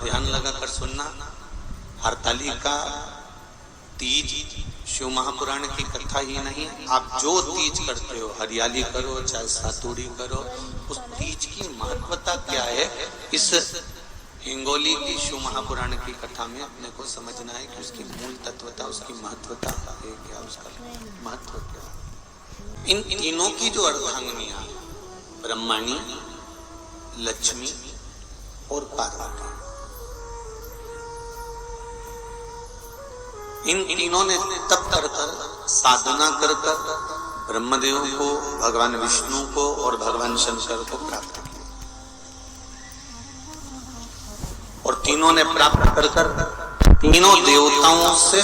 ध्यान लगाकर सुनना। हरतालिका तीज शिव महापुराण की कथा ही नहीं, आप जो तीज करते हो, हरियाली करो चाहे सातुड़ी करो, उस तीज की महत्वता क्या है, इस हिंगोली की शिव महापुराण की कथा में अपने को समझना है कि उसकी मूल तत्वता, उसकी महत्वता है क्या, उसका महत्व क्या। इन तीनों की जो अर्धांगिनियां, ब्रह्मणी, लक्ष्मी और पार्वती, इन तीनों ने तप कर कर, साधना कर कर ब्रह्मदेव को, भगवान विष्णु को और भगवान शंकर को प्राप्त किया। और तीनों ने प्राप्त कर कर तीनों देवताओं से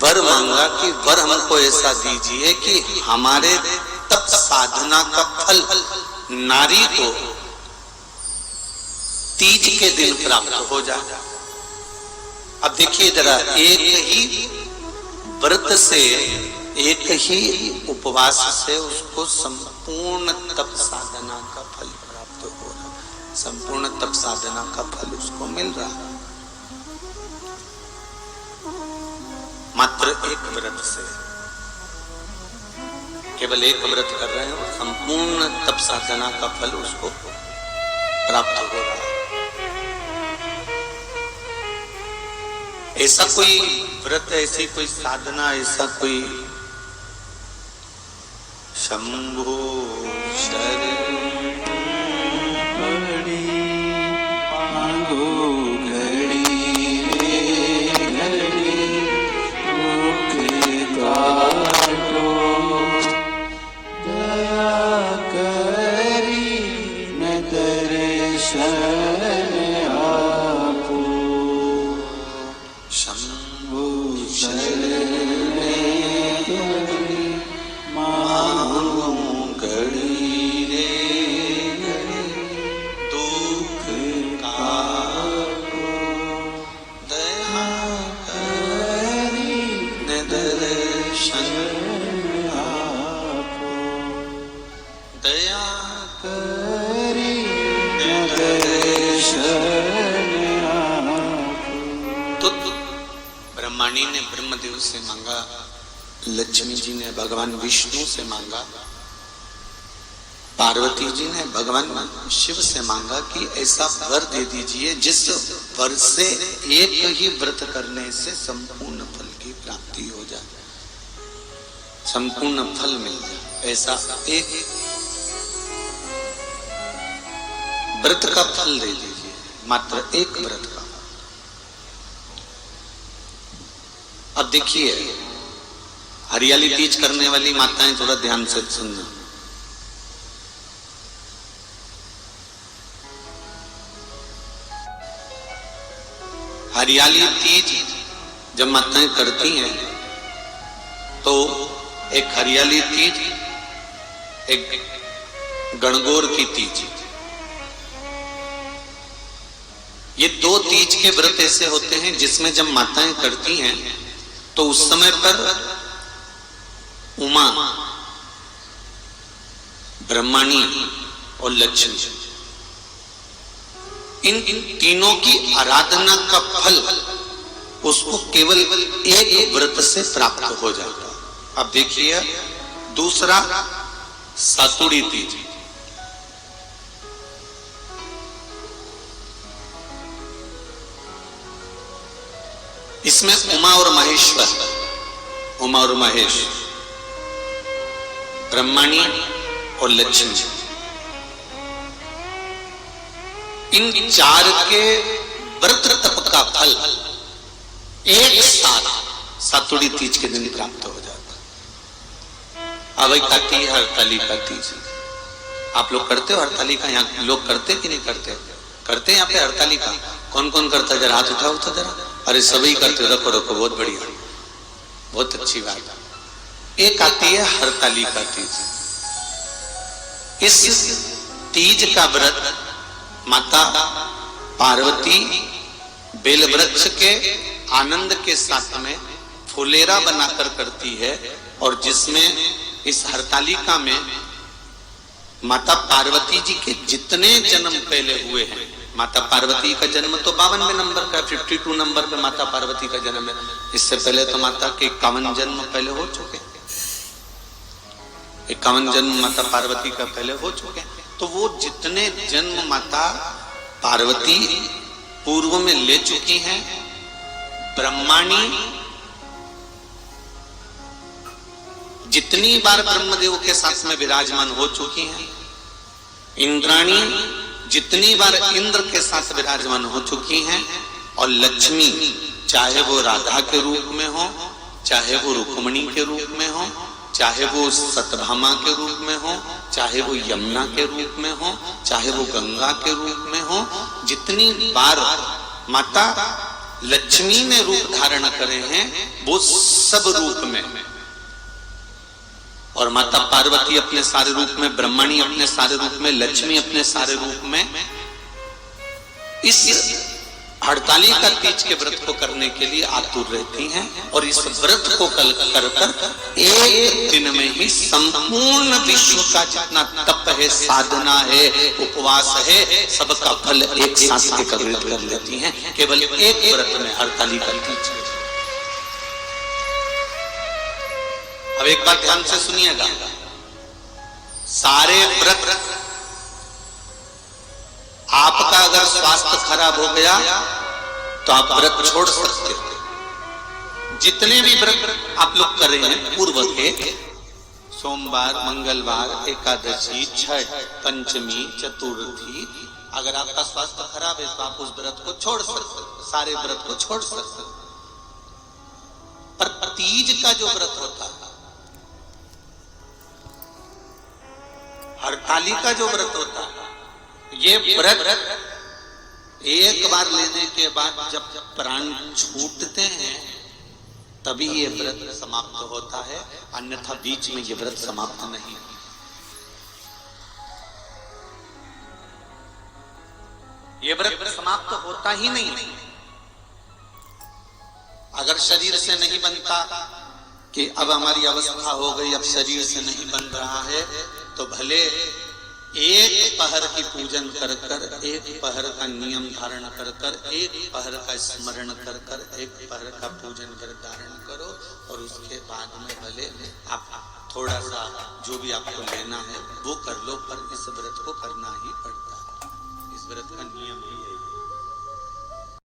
वर मांगा कि वर हमको ऐसा दीजिए कि हमारे तप साधना का फल नारी को तीज के दिन प्राप्त हो जाए। अब देखिए जरा, एक ही व्रत से, एक ही उपवास से उसको संपूर्ण तप साधना का फल प्राप्त हो रहा, संपूर्ण तप साधना का फल उसको मिल रहा। मात्र एक व्रत से, केवल एक व्रत कर रहे हैं और संपूर्ण तप साधना का फल उसको प्राप्त हो रहा है। ऐसा कोई व्रत, ऐसी कोई साधना, ऐसा कोई शंभो शरण ने ब्रह्मदेव से मांगा, लक्ष्मी जी ने भगवान विष्णु से मांगा, पार्वती जी ने भगवान शिव से मांगा कि ऐसा वर दे दीजिए जिस वर से एक ही व्रत करने से संपूर्ण फल की प्राप्ति हो जाए, संपूर्ण फल मिल जाए। ऐसा एक व्रत का फल दे दीजिए, मात्र एक व्रत का। अब देखिए, हरियाली तीज करने वाली माताएं थोड़ा ध्यान से सुनना। हरियाली तीज जब माताएं करती हैं तो एक हरियाली तीज, एक गणगौर की तीज, ये दो तीज के व्रत ऐसे होते हैं जिसमें जब माताएं करती हैं तो उस समय पर उमा, ब्रह्मणी और लक्ष्मी, इन तीनों की आराधना का फल उसको केवल एक व्रत से प्राप्त हो जाता। अब देखिए दूसरा, सातुड़ी तीज। इसमें उमा और महेश्वर, उमा और महेश, ब्रह्मणी और लक्ष्मी, इन चार के व्रत तप का फल एक साथ सातुड़ी तीज के दिन प्राप्त हो जाता। अब एक आती है हरतालिका तीज। आप लोग करते हो हरतालिका? यहाँ लोग करते कि नहीं करते? करते हैं यहाँ पे हरतालिका? कौन कौन करता है? जरा हाथ उठाओ तो जरा। अरे सभी करते हो, रखो रखो, बहुत बढ़िया, बहुत अच्छी बात। एक आती है हरतालिका तीज। इस तीज का व्रत माता पार्वती बेल वृक्ष के आनंद के साथ में फुलेरा बनाकर करती है, और जिसमें इस हरतालिका में माता पार्वती जी के जितने जन्म पहले हुए हैं, माता पार्वती का जन्म तो 52वें नंबर का, 52 नंबर पे माता पार्वती का जन्म है। इससे पहले तो माता के 51 जन्म पहले हो चुके, 51 जन्म माता पार्वती का पहले हो चुके। तो वो जितने जन्म माता पार्वती पूर्व में ले चुकी हैं, ब्रह्माणी जितनी बार ब्रह्मदेव के साथ में विराजमान हो चुकी हैं, इंद्राणी जितनी बार इंद्र के साथ विराजमान हो चुकी हैं, और लक्ष्मी चाहे वो राधा के रूप में हो, चाहे वो रुक्मिणी के रूप में हो, चाहे वो सत्यभामा के रूप में हो, चाहे वो यमुना के रूप में हो, चाहे वो गंगा के रूप में हो, जितनी बार माता लक्ष्मी ने रूप धारण करे हैं वो सब रूप में, और माता पार्वती अपने सारे रूप में, ब्रह्मणी अपने सारे रूप में, लक्ष्मी अपने सारे रूप में इस हड़तालिका तीज के व्रत को करने के लिए आतुर रहती हैं। और इस व्रत को कर कर एक दिन में ही संपूर्ण विश्व का जितना तप है, साधना है, उपवास है, सबका फल एक साथ एकत्रित कर लेती हैं केवल एक व्रत में, हड़तालिका तीज। अब एक बात ध्यान से सुनिएगा, सारे व्रत आपका अगर स्वास्थ्य खराब हो गया तो आप व्रत छोड़ सकते हो। जितने भी व्रत आप लोग कर रहे हैं पूर्व के, सोमवार, मंगलवार, एकादशी, छठ, पंचमी, चतुर्थी, अगर आपका स्वास्थ्य खराब है तो आप उस व्रत को छोड़ सकते, सारे व्रत को छोड़ सकते। पर तीज का जो व्रत होता है, हड़तालिका जो व्रत होता है, ये व्रत एक बार लेने के बाद जब प्राण छूटते हैं तभी ये व्रत समाप्त होता है, अन्यथा बीच में ये व्रत समाप्त नहीं। ये व्रत समाप्त होता ही नहीं। अगर शरीर से नहीं बनता कि अब हमारी अवस्था हो गई, अब शरीर से नहीं बन रहा है, तो भले एक पहर की पूजन कर कर, एक पहर का नियम धारण कर कर, एक पहर का स्मरण कर कर, एक पहर का पूजन कर धारण करो, और उसके बाद में भले आप थोड़ा सा जो भी आपको लेना है वो कर लो, पर इस व्रत को करना ही पड़ता है। इस व्रत का नियम ही है।